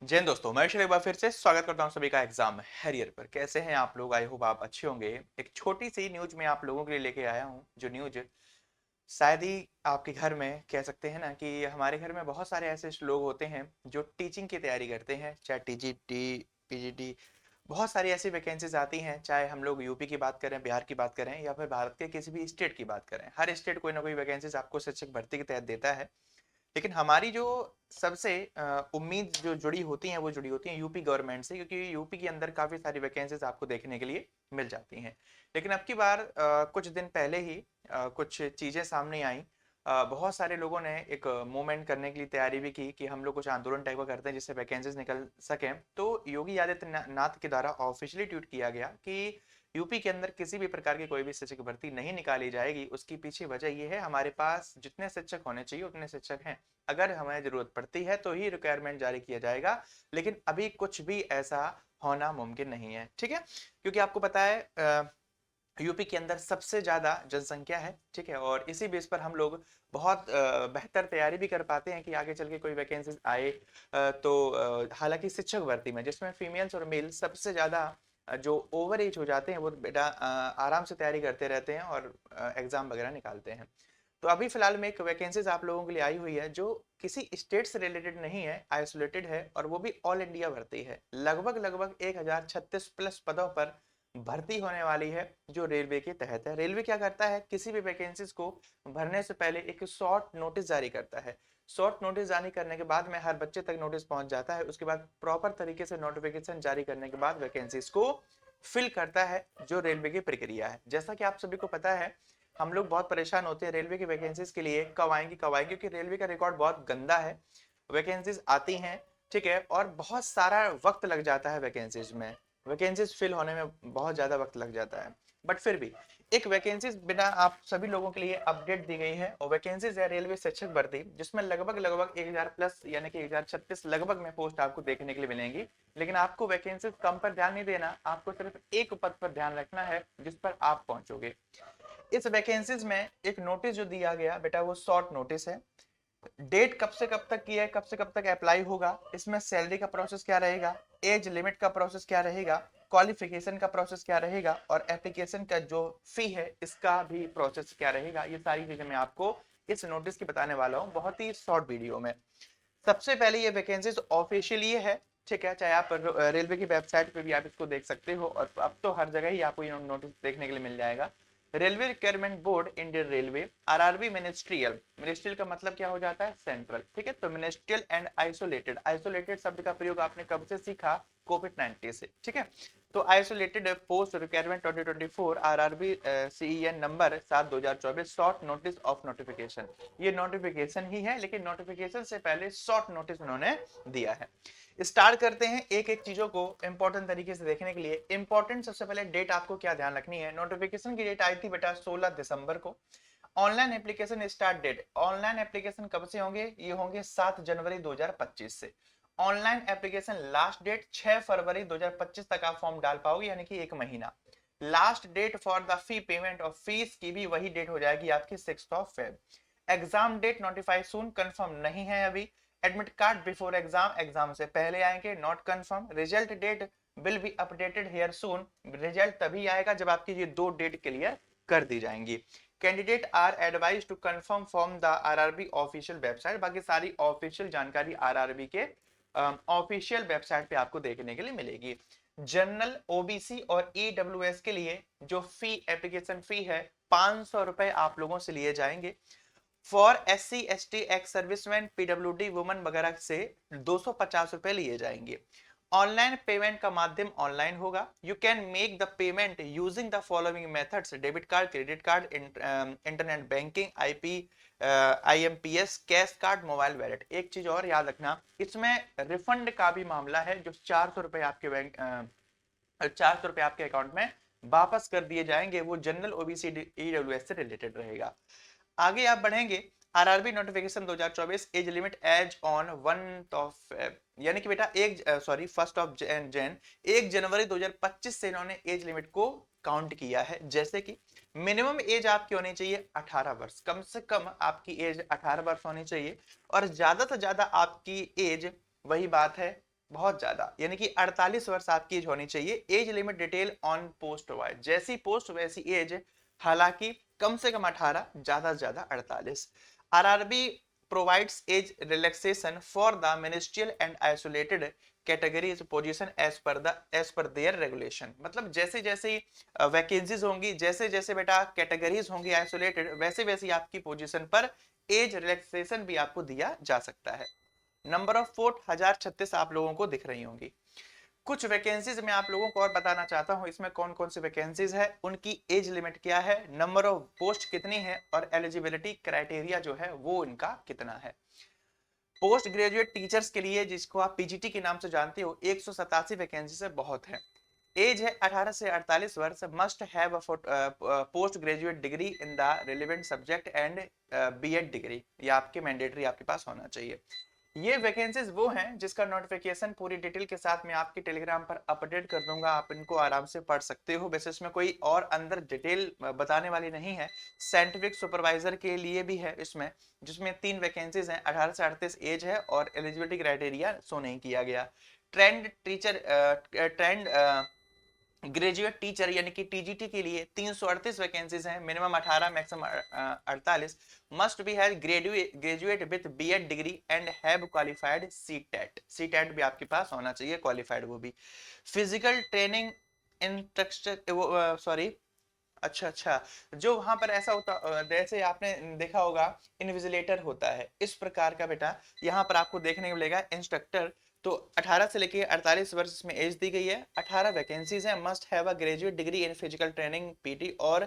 जय हिंद दोस्तों, मैं एक बार फिर से स्वागत करता हूं सभी का एग्जाम हैरियर पर। कैसे हैं आप लोग? आई होप आप अच्छे होंगे। एक छोटी सी न्यूज मैं आप लोगों के लिए लेके आया हूं, जो न्यूज शायद ही आपके घर में कह सकते हैं ना कि हमारे घर में बहुत सारे ऐसे लोग होते हैं जो टीचिंग की तैयारी करते हैं, चाहे टीजीटी, पीजीटी। बहुत सारी ऐसी वैकेंसीज आती हैं, चाहे हम लोग यूपी की बात करें, बिहार की बात करें, या फिर भारत के किसी भी स्टेट की बात करें। हर स्टेट कोई ना कोई वैकेंसीज आपको शिक्षक भर्ती के तहत देता है। लेकिन हमारी जो सबसे उम्मीद जो जुड़ी होती हैं वो जुड़ी होती हैं यूपी गवर्नमेंट से, क्योंकि यूपी के अंदर काफ़ी सारी वैकेंसीज आपको देखने के लिए मिल जाती हैं। लेकिन अब की बार कुछ दिन पहले ही कुछ चीज़ें सामने आई। बहुत सारे लोगों ने एक मूवमेंट करने के लिए तैयारी भी की कि हम लोग कुछ आंदोलन टाइप का करते हैं जिससे वैकेंसीज निकल सकें। तो योगी आदित्यनाथ के द्वारा ऑफिशियली ट्वीट किया गया कि यूपी के अंदर किसी भी प्रकार की कोई भी शिक्षक भर्ती नहीं निकाली जाएगी। उसकी पीछे वजह यह है, हमारे पास जितने शिक्षक होने चाहिए उतने शिक्षक हैं। अगर हमें जरूरत पड़ती है तो ही रिक्वायरमेंट जारी किया जाएगा, लेकिन अभी कुछ भी ऐसा होना मुमकिन नहीं है। ठीक है, क्योंकि आपको पता है यूपी के अंदर सबसे ज्यादा जनसंख्या है। ठीक है, और इसी बेस पर हम लोग बहुत बेहतर तैयारी भी कर पाते हैं कि आगे चल के कोई वैकेंसीज आए। हालांकि शिक्षक भर्ती में जिसमें फीमेल्स और मेल सबसे ज्यादा जो ओवर एज हो जाते हैं वो बेटा आराम से तैयारी करते रहते हैं और एग्जाम वगैरह निकालते हैं। तो अभी फिलहाल में एक वैकेंसीज आप लोगों के लिए आई हुई है जो किसी स्टेट से रिलेटेड नहीं है, आइसोलेटेड है, और वो भी ऑल इंडिया भर्ती है। लगभग लगभग 1036 प्लस पदों पर भर्ती होने वाली है, जो रेलवे के तहत है। रेलवे क्या करता है, किसी भी वैकेंसीज को भरने से पहले एक शॉर्ट नोटिस जारी करता है। शॉर्ट नोटिस जारी करने के बाद में हर बच्चे तक नोटिस पहुंच जाता है। उसके बाद प्रॉपर तरीके से नोटिफिकेशन जारी करने के बाद वैकेंसीज को फिल करता है, जो रेलवे की प्रक्रिया है। जैसा कि आप सभी को पता है, हम लोग बहुत परेशान होते हैं रेलवे की वैकेंसीज के लिए, कब आएंगी कब आएंगी, क्योंकि रेलवे का रिकॉर्ड बहुत गंदा है। वैकेंसीज आती हैं, ठीक है, और बहुत सारा वक्त लग जाता है वैकेंसीज में। वैकेंसीज फिल होने में बहुत ज़्यादा वक्त लग जाता है। बट फिर भी एक वैकेंसीज बिना आप सभी लोगों के लिए अपडेट दी गई है, और वैकेंसीज है रेलवे शिक्षक भर्ती, जिसमें लगभग लगभग 1000 प्लस यानी कि 1036 लगभग में पोस्ट आपको देखने के लिए मिलेंगी। लेकिन आपको वैकेंसीज कम पर ध्यान नहीं देना, आपको सिर्फ एक पद पर ध्यान रखना है जिस पर आप पहुंचोगे। इस वैकेंसीज में एक नोटिस जो दिया गया बेटा, वो शॉर्ट नोटिस है। डेट कब से कब तक की है, कब से कब तक अप्लाई होगा, इसमें सैलरी का प्रोसेस क्या रहेगा, एज लिमिट का प्रोसेस क्या रहेगा, क्वालिफिकेशन का प्रोसेस क्या रहेगा, और एप्लीकेशन का जो फी है इसका भी प्रोसेस क्या रहेगा, ये सारी चीजें मैं आपको इस नोटिस की बताने वाला हूँ बहुत ही शॉर्ट वीडियो में। सबसे पहले ये वैकेंसीज ऑफिशियली है। ठीक है, चाहे आप रेलवे की वेबसाइट पे भी आप इसको देख सकते हो, और अब तो हर जगह ही आपको ये नोटिस देखने के लिए मिल जाएगा। Railway requirement board Indian railway, RRB ministerial. Ministerial का मतलब क्या हो जाता है, सेंट्रल। ठीक है, तो मिनिस्ट्रियल एंड आइसोलेटेड, आइसोलेटेड शब्द का प्रयोग आपने कब से सीखा, कोविड-19 से। ठीक है, तो isolated post requirement 2024 RRB CEN number 7/2024 short notice of notification. ये नोटिफिकेशन ही है, लेकिन नोटिफिकेशन से पहले शॉर्ट नोटिस उन्होंने दिया है। स्टार्ट करते हैं एक एक चीजों को इंपॉर्टेंट तरीके से देखने के लिए। इंपॉर्टेंट सबसे पहले डेट आपको क्या ध्यान रखनी है, नोटिफिकेशन की डेट आई थी बेटा 16 दिसंबर को। Online application start date, online application कब से होंगे, ये होंगे 7 जनवरी 2025 से। ऑनलाइन एप्लीकेशन लास्ट डेट 6 फरवरी 2025 तक आप फॉर्म डाल पाओगे, यानी कि एक महीना। Last date for the fee payment और फीस की भी वही डेट हो जाएगी आपकी 6 Feb. Exam date notify soon, confirm नहीं है अभी। Admit card before exam, exam से पहले आएंगे, not confirm. Result date will be updated here soon, result तभी आएगा जब आपकी ये दो डेट क्लियर कर दी जाएंगी। Candidate are advise to confirm from the RRB official website. बाकी सारी ऑफिशियल जानकारी आरआरबी के ऑफिशियल वेबसाइट पे आपको देखने के लिए मिलेगी। जनरल, ओबीसी और ईडब्ल्यूएस के लिए जो फी, एप्लीकेशन फी है, 500 रुपए आप लोगों से लिए जाएंगे। For SC ST ex serviceman, PWD woman वगैरह से 250 रुपए लिए जाएंगे। ऑनलाइन पेमेंट का माध्यम ऑनलाइन होगा। You can make the payment using the following methods, debit card, credit card, internet banking, IP, IMPS, cash card, mobile wallet. एक चीज और याद रखना, इसमें रिफंड का भी मामला है, जो 400 रुपए आपके बैंक 400 रुपए आपके अकाउंट में वापस कर दिए जाएंगे, वो जनरल, ओबीसी, ईडब्ल्यूएस से रिलेटेड रहेगा। आगे आप बढ़ेंगे, RRB notification 2024, age limit age on 1 of, यानी कि बेटा एक सॉरी 1 जनवरी 2025 से इन्होंने एज लिमिट को काउंट किया है। जैसे कि मिनिमम एज आपकी होनी चाहिए 18 वर्ष, कम से कम आपकी एज 18 वर्ष होनी चाहिए, और ज्यादा से ज्यादा आपकी एज, वही बात है बहुत ज्यादा, यानी कि 48 वर्ष आपकी एज होनी चाहिए। Age limit detail on post provide, जैसी पोस्ट वैसी एज, हालांकि कम से कम 18, ज्यादा से ज्यादा 48। RRB provides age relaxation for the ministerial and isolated categories position as per their regulation. मतलब जैसे जैसे वैकेंसीज होंगी, जैसे जैसे बेटा कैटेगरीज होंगी आइसोलेटेड, वैसे वैसे आपकी पोजीशन पर एज रिलैक्सेशन भी आपको दिया जा सकता है। नंबर ऑफ पोस्ट 1036 आप लोगों को दिख रही होंगी। कुछ वैकेंसीज मैं आप लोगों को और बताना चाहता हूं, इसमें कौन कौन सी वैकेंसीज है, उनकी एज लिमिट क्या है, नंबर ऑफ पोस्ट कितनी है, और एलिजिबिलिटी क्राइटेरिया जो है वो इनका कितना है। पोस्ट ग्रेजुएट टीचर्स के लिए, जिसको आप पीजीटी के नाम से जानते हो, 187 वैकेंसी से बहुत है। एज है 18 से 48 वर्ष। Must have a post graduate degree in the relevant subject and BEd degree, ये आपके मैंडेटरी आपके पास होना चाहिए। ये वैकेंसीज वो हैं जिसका नोटिफिकेशन पूरी डिटेल के साथ मैं आपके टेलीग्राम पर अपडेट कर दूंगा, आप इनको आराम से पढ़ सकते हो। वैसे इसमें कोई और अंदर डिटेल बताने वाली नहीं है। साइंटिफिक सुपरवाइजर के लिए भी है इसमें, जिसमें 3 वैकेंसीज हैं, 18 से 38 एज है और एलिजिबिलिटी क्राइटेरिया शो नहीं किया गया। ट्रेंड ग्रेजुएट टीचर यानी कि टीजीटी के लिए 338 वैकेंसीज हैं, minimum 18, maximum 48। Must be have graduate with BEd degree and have qualified CTET, CTET भी आपके पास होना चाहिए, क्वालिफाइड वो भी। फिजिकल ट्रेनिंग इंस्ट्रक्टर, सॉरी, अच्छा, जो वहां पर ऐसा होता, जैसे आपने देखा होगा इन्विजिलेटर होता है, इस प्रकार का बेटा यहाँ पर आपको देखने को मिलेगा इंस्ट्रक्टर। तो 18 से लेके 48 वर्ष में एज दी गई है, 18 वैकेंसीज हैं। Must have a graduate degree in physical training PT, और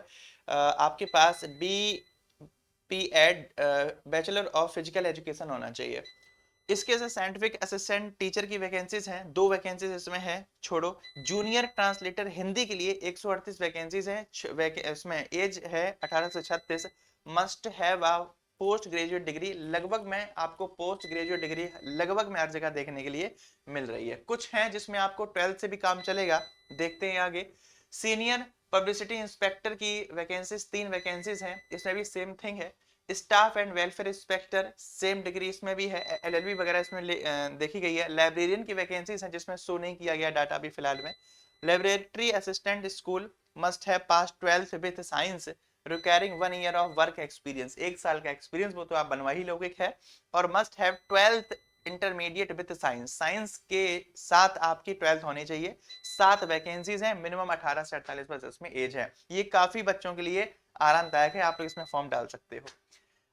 आपके पास B P Ed bachelor of physical education होना चाहिए। इसके से साइंटिफिक असिस्टेंट टीचर की वैकेंसीज हैं, 2 वैकेंसीज इसमें है, छोड़ो। जूनियर ट्रांसलेटर हिंदी के लिए 138 वैकेंसीज हैं, इसमें एज है 18 से 36। Must have a post graduate degree, लगभग में आपको पोस्ट ग्रेजुएट डिग्री लगभग में हर जगह देखने के लिए मिल रही है। कुछ हैं जिसमें आपको 12 से भी काम चलेगा, देखते हैं आगे। सीनियर पब्लिसिटी इंस्पेक्टर की वैकेंसीज 3 वैकेंसीज हैं, इसमें भी सेम थिंग है। Staff and welfare inspector same degree इसमें भी है, एलएलबी वगैरह इसमें देखी गई है। लाइब्रेरियन की वैकेंसीज हैं जिसमें शो नहीं किया गया डाटा अभी फिलहाल में। Laboratory assistant school must have pass 12th with science requiring 1 year of work experience, 1 साल का एक्सपीरियंस वो तो आप बनवा ही लोगे है। और must have 12th intermediate with science, science के साथ आपकी 12th होनी चाहिए। 7 वैकेंसीज हैं, मिनिमम 18 से 48 वर्ष इसमें एज है। ये काफी बच्चों के लिए आरामदायक है, आप लोग इसमें फॉर्म डाल सकते हो।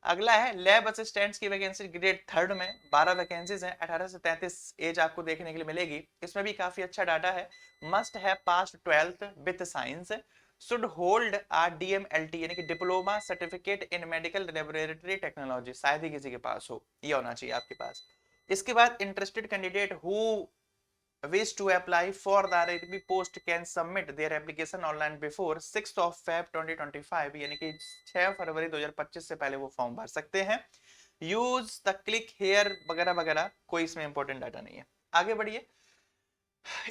अगला है लैब असिस्टेंट्स की वैकेंसी ग्रेड 3 में 12 वैकेंसीज हैं, 18 से 33 एज आपको देखने के लिए मिलेगी। इसमें भी काफी अच्छा डाटा है। Must have pass 12th with science, should hold a DMLT यानी कि diploma certificate in medical laboratory technology, शायद ही किसी के पास हो, ये होना चाहिए आपके पास। इसके बाद interested candidate who wish to apply for the RRB post can submit their application online before 6th of Feb 2025, यानी कि 6 फरवरी 2025 से पहले वो फॉर्म भर सकते हैं। यूज द क्लिक हेयर वगैरह वगैरह, कोई इसमें इंपॉर्टेंट डाटा नहीं है। आगे बढ़िए।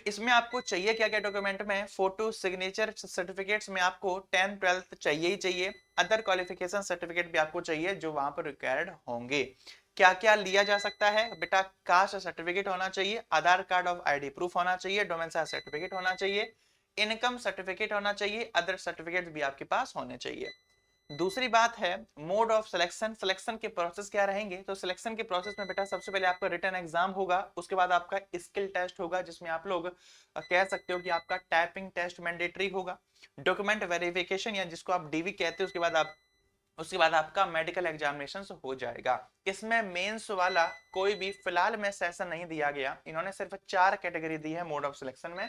इसमें आपको चाहिए क्या क्या डॉक्यूमेंट में, फोटो, सिग्नेचर, सर्टिफिकेट्स में आपको 10th 12th चाहिए ही चाहिए। अदर क्वालिफिकेशन सर्टिफिकेट भी आपको चाहिए जो वहां पर रिक्वायर्ड होंगे। क्या क्या लिया जा सकता है बेटा, कास्ट सर्टिफिकेट होना चाहिए, आधार कार्ड ऑफ आईडी प्रूफ होना चाहिए, डोमेसाइल सर्टिफिकेट होना चाहिए, इनकम सर्टिफिकेट होना चाहिए, अदर सर्टिफिकेट भी आपके पास होने चाहिए। दूसरी बात है मोड ऑफ सिलेक्शन, सिलेक्शन के प्रोसेस क्या रहेंगे। तो सिलेक्शन के प्रोसेस में बेटा सबसे पहले आपका रिटन एग्जाम होगा, उसके बाद आपका स्किल टेस्ट होगा, जिसमें आप लोग कह सकते हो कि आपका टाइपिंग टेस्ट मैंडेटरी होगा। डॉक्यूमेंट वेरिफिकेशन या जिसको आप डीवी कहते हो, उसके बाद आपका मेडिकल एग्जामिनेशन हो जाएगा। इसमें मेंस वाला कोई भी फिलहाल में सेशन नहीं दिया गया, इन्होंने सिर्फ 4 कैटेगरी दी है मोड ऑफ सिलेक्शन में।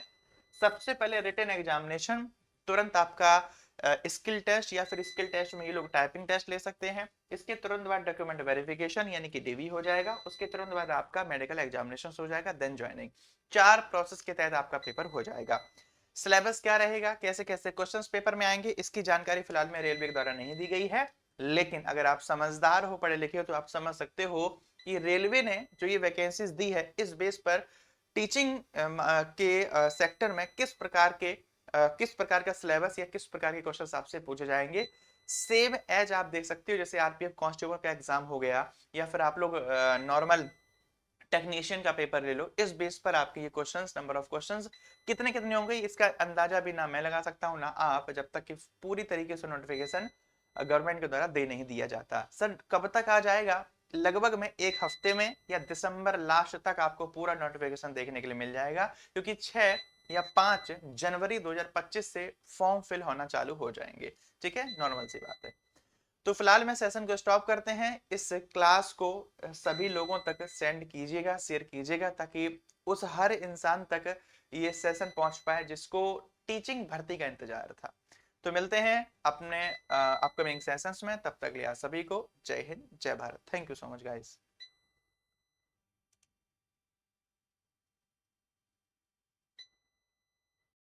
सबसे पहले रिटन एग्जामिनेशन, तुरंत आपका स्किल टेस्ट या फिर स्किल टेस्ट में ये लोग टाइपिंग टेस्ट ले सकते हैं। इसके तुरंत बाद डॉक्यूमेंट वेरिफिकेशन यानी कि डीवी हो जाएगा, उसके तुरंत बाद आपका मेडिकल एग्जामिनेशन हो जाएगा, देन ज्वाइनिंग। 4 प्रोसेस के तहत आपका पेपर हो जाएगा। सिलेबस क्या रहेगा, कैसे कैसे क्वेश्चंस पेपर में आएंगे, इसकी जानकारी फिलहाल में रेलवे के द्वारा नहीं दी गई है, लेकिन अगर आप समझदार हो, पढ़े लिखे हो, तो आप समझ सकते हो कि रेलवे ने जो ये वैकेंसीज दी है इस बेस पर टीचिंग के सेक्टर में किस प्रकार का सिलेबस या किस प्रकार के क्वेश्चंस आपसे पूछे जाएंगे। सेम एज आप देख सकते हो जैसे आरपीएफ कांस्टेबल का एग्जाम हो गया, या फिर आप लोग नॉर्मल टेक्नीशियन का पेपर ले लो, इस बेस पर आपके ये क्वेश्चंस, नंबर ऑफ क्वेश्चंस कितने कितने होंगे इसका अंदाजा भी ना मैं लगा सकता हूँ ना आप, जब तक कि पूरी तरीके से नोटिफिकेशन गवर्नमेंट के द्वारा दे नहीं दिया जाता। सर कब तक आ जाएगा? लगभग में एक हफ्ते में या दिसंबर लास्ट तक आपको पूरा नोटिफिकेशन देखने के लिए मिल जाएगा, क्योंकि 6 या 5 जनवरी 2025 से फॉर्म फिल होना चालू हो जाएंगे। ठीक है, नॉर्मल सी बात है। तो फिलहाल में सेशन को स्टॉप करते हैं। इस क्लास को सभी लोगों तक सेंड कीजिएगा, शेयर कीजिएगा, ताकि उस हर इंसान तक ये सेशन पहुंच पाए जिसको टीचिंग भर्ती का इंतजार था। तो मिलते हैं अपने अपकमिंग सेशंस में, तब तक लिए आप सभी को जय हिंद जय Bharat. Thank you so much guys.